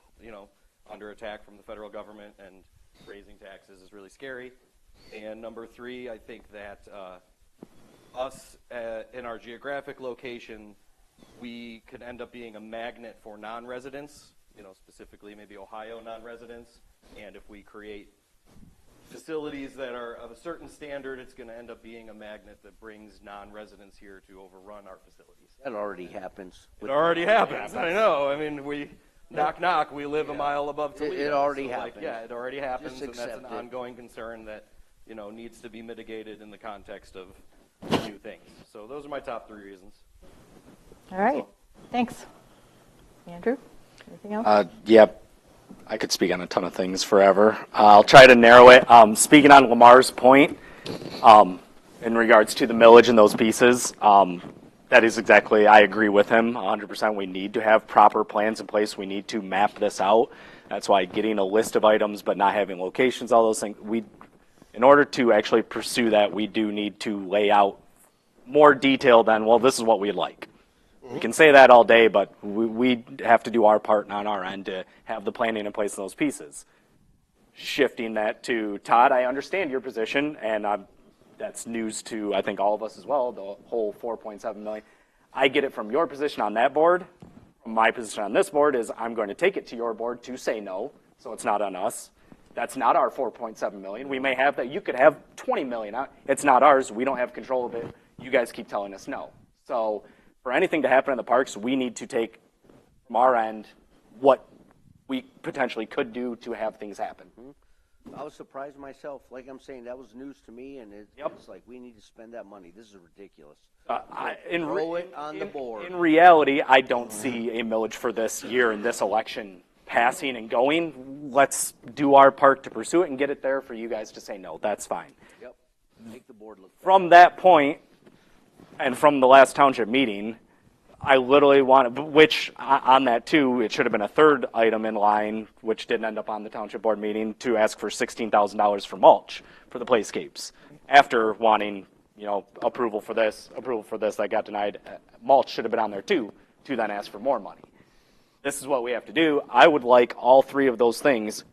under attack from the federal government, and raising taxes is really scary. And number 3, I think that us in our geographic location, we could end up being a magnet for non-residents, specifically maybe Ohio non-residents. And if we create facilities that are of a certain standard, it's going to end up being a magnet that brings non-residents here to overrun our facilities. That already happens. It already happens. I know. I mean, we knock knock. We live a mile above Toledo. It already happens. It already happens, and that's an accept it. ongoing concern that needs to be mitigated in the context of new things. So those are my top 3 reasons. All right, thanks. Andrew, anything else? Yep. I could speak on a ton of things forever. I'll try to narrow it. Speaking on Lamar's point, in regards to the millage and those pieces, that is exactly, I agree with him 100%. We need to have proper plans in place. We need to map this out. That's why getting a list of items but not having locations, all those things, in order to actually pursue that, we do need to lay out more detail than, well, this is what we'd like. We can say that all day, but we have to do our part on our end to have the planning in place in those pieces. Shifting that to Todd, I understand your position, and that's news to, I think, all of us as well, the whole $4.7 million. I get it from your position on that board. My position on this board is I'm going to take it to your board to say no, so it's not on us. That's not our $4.7 million. We may have that. You could have $20 million. It's not ours. We don't have control of it. You guys keep telling us no. So for anything to happen in the parks, we need to take from our end what we potentially could do to have things happen. I was surprised myself. Like I'm saying, that was news to me, and it's like, we need to spend that money. This is ridiculous. Throw it on the board. In reality, I don't see a millage for this year in this election passing and going. Let's do our part to pursue it and get it there for you guys to say no. That's fine. Yep. Make the board look From that point, and from the last township meeting, I literally wanted, which on that too, it should have been a 3rd item in line, which didn't end up on the township board meeting, to ask for $16,000 for mulch for the playscapes. After wanting, approval for this, that got denied, mulch should have been on there too, to then ask for more money. This is what we have to do. I would like all 3 of those things.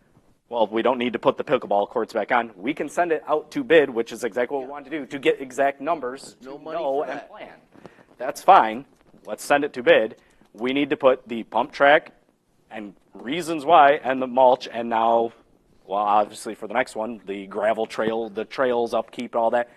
Well, we don't need to put the pickleball courts back on. We can send it out to bid, which is exactly what we want to do, to get exact numbers no to money know for and that. plan. That's fine. Let's send it to bid. We need to put the pump track and reasons why, and the mulch, and now, well, obviously for the next one, the gravel trail, the trails, upkeep, all that.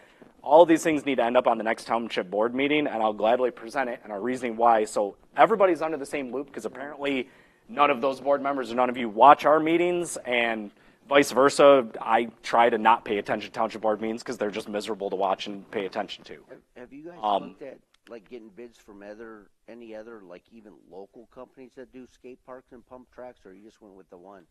All these things need to end up on the next township board meeting, and I'll gladly present it and our reasoning why. So everybody's under the same loop, because apparently none of those board members or none of you watch our meetings, and vice versa. I try to not pay attention to township board meetings because they're just miserable to watch and pay attention to. Have you guys looked at getting bids from any other even local companies that do skate parks and pump tracks, or you just went with the one?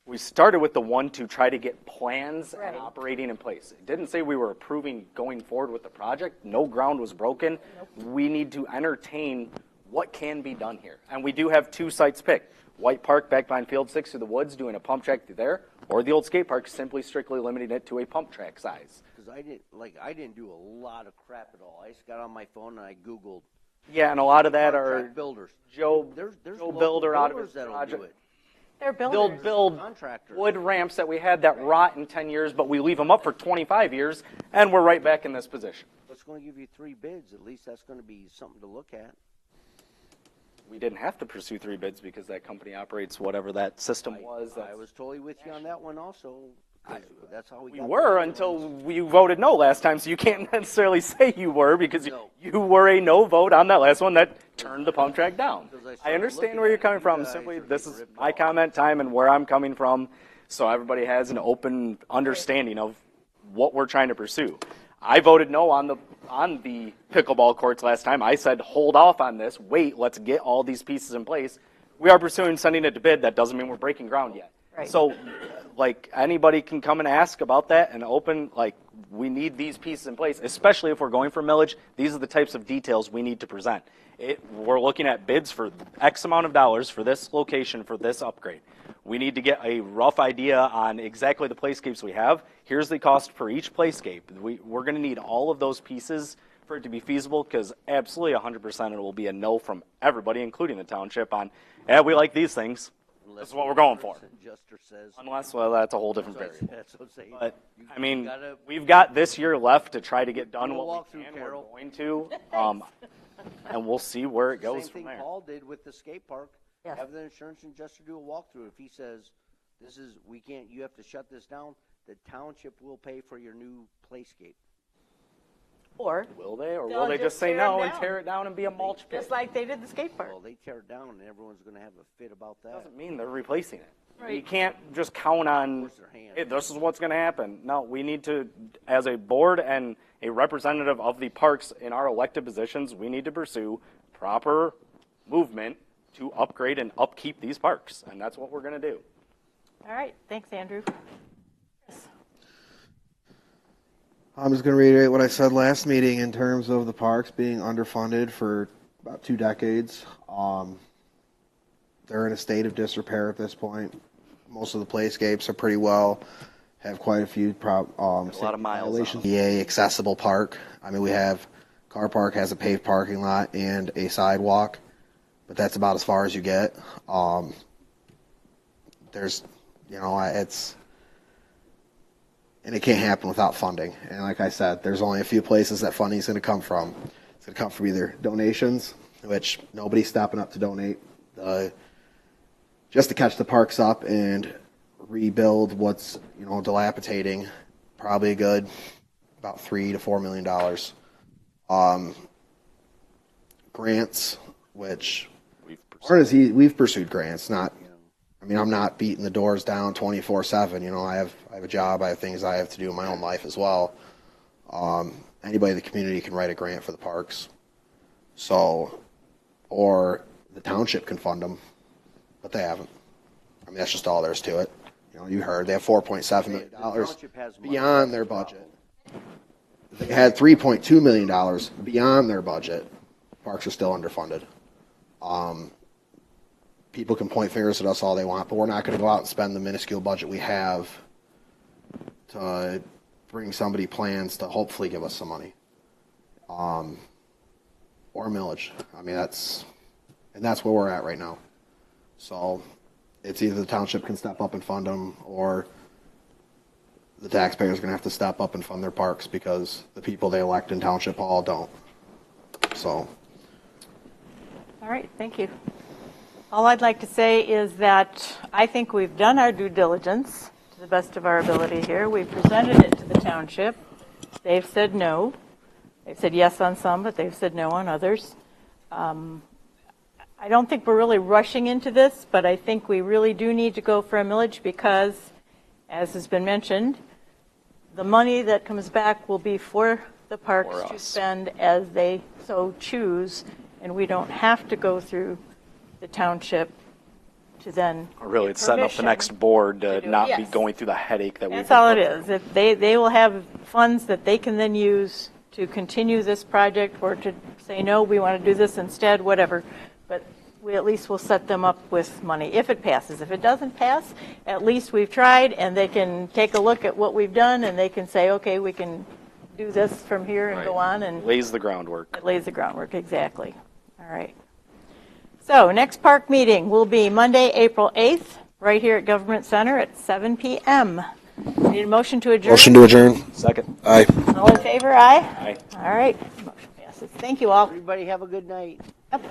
We started with the one to try to get plans and operating in place. It didn't say we were approving going forward with the project. No ground was broken. Nope. We need to entertain what can be done here. And we do have 2 sites picked. White Park back behind Field 6 through the woods, doing a pump track through there, or the old skate park, simply strictly limiting it to a pump track size. Because I didn't do a lot of crap at all. I just got on my phone and I Googled. Yeah, and a lot of that are builders. Joe Builder out of his that'll project. do it. They're builders. Build contractors. Wood ramps that we had that rot in 10 years, but we leave them up for 25 years, and we're right back in this position. It's going to give you 3 bids. At least that's going to be something to look at. we didn't have to pursue 3 bids because that company operates whatever that system was. I was totally with you on that one also. 'Cause that's how we We got were the until you voted no last time, so you can't necessarily say you were because No. you were a no vote on that last one that turned the pump track down. Because I I started understand looking where at you're it, coming you from. guys Simply, are this getting is ripped my off. comment time and where I'm coming from, so everybody has an open understanding of what we're trying to pursue. I voted no on the pickleball courts last time. I said hold off on this, wait, let's get all these pieces in place. We are pursuing sending it to bid. That doesn't mean we're breaking ground yet. Right. So, like, anybody can come and ask about that and open, like, we need these pieces in place, especially if we're going for millage. These are the types of details we need to present. We're looking at bids for X amount of dollars for this location, for this upgrade. We need to get a rough idea on exactly the playscapes we have. Here's the cost for each playscape. We're going to need all of those pieces for it to be feasible, because absolutely 100% it will be a no from everybody, including the township, on, yeah, we like these things. This is what we're going for. Adjuster says. Unless, well, that's a whole different variable. That's what I'm saying. But, You- I mean, you gotta- we've got this year left to try to get done Do a what we walkthrough, can. Carol. We're going to, and we'll see where it goes Same from thing there. Paul did with the skate park. Yes. Have the insurance adjuster do a walkthrough. If he says, we can't, you have to shut this down, the township will pay for your new playscape. Or, Will they, or They'll will they just just say tear no it and down. tear it down and be a mulch pit? just like they did the skate park. Well, they tear it down and everyone's gonna have a fit about that. Doesn't mean they're replacing it. Right. You can't just count on, Force their hand. hey, this is what's going to happen. No, we need to, as a board and a representative of the parks in our elected positions, we need to pursue proper movement to upgrade and upkeep these parks, and that's what we're going to do. All right, thanks, Andrew. Yes. I'm just going to reiterate what I said last meeting in terms of the parks being underfunded for about 2 decades. They're in a state of disrepair at this point. Most of the playscapes are pretty well, have quite a few a lot of miles violations. on A accessible park. I mean, we have Car Park has a paved parking lot and a sidewalk, but that's about as far as you get. There's, it's, and it can't happen without funding. And like I said, there's only a few places that funding is going to come from. It's going to come from either donations, which nobody's stepping up to donate, just to catch the parks up and rebuild what's, dilapidating, probably a good about $3 to $4 million. Grants, which we've pursued grants, not, I'm not beating the doors down 24/7. I have a job, I have things I have to do in my own life as well. Anybody in the community can write a grant for the parks. So, or the township can fund them, but they haven't. That's just all there is to it. You heard they have $4.7 million township has money. beyond their budget. They had $3.2 million beyond their budget. Parks are still underfunded. People can point fingers at us all they want, but we're not going to go out and spend the minuscule budget we have to bring somebody plans to hopefully give us some money. Or millage. That's where we're at right now. So it's either the township can step up and fund them, or the taxpayers are going to have to step up and fund their parks because the people they elect in township hall don't. So. All right, thank you. All I'd like to say is that I think we've done our due diligence to the best of our ability here. We've presented it to the township. They've said no. They've said yes on some, but they've said no on others. I don't think we're really rushing into this, but I think we really do need to go for a millage because, as has been mentioned, the money that comes back will be for the parks For to us. spend as they so choose, and we don't have to go through the township to then Really, get it's setting up the permission next board to do it. not be Yes. going through the headache that we've That's all it been put is. If they will have funds that they can then use to continue this project or to say, no, we want to do this instead, whatever. But we at least will set them up with money if it passes. If it doesn't pass, at least we've tried and they can take a look at what we've done and they can say, okay, we can do this from here and go on, and lays the groundwork. it lays the groundwork, exactly. All right. So next park meeting will be Monday, April 8th, right here at Government Center at 7 p.m. Need a motion to adjourn? Motion to adjourn. Second. Aye. All in favor, aye? Aye. All right, motion passes. Thank you all. Everybody have a good night. Yep.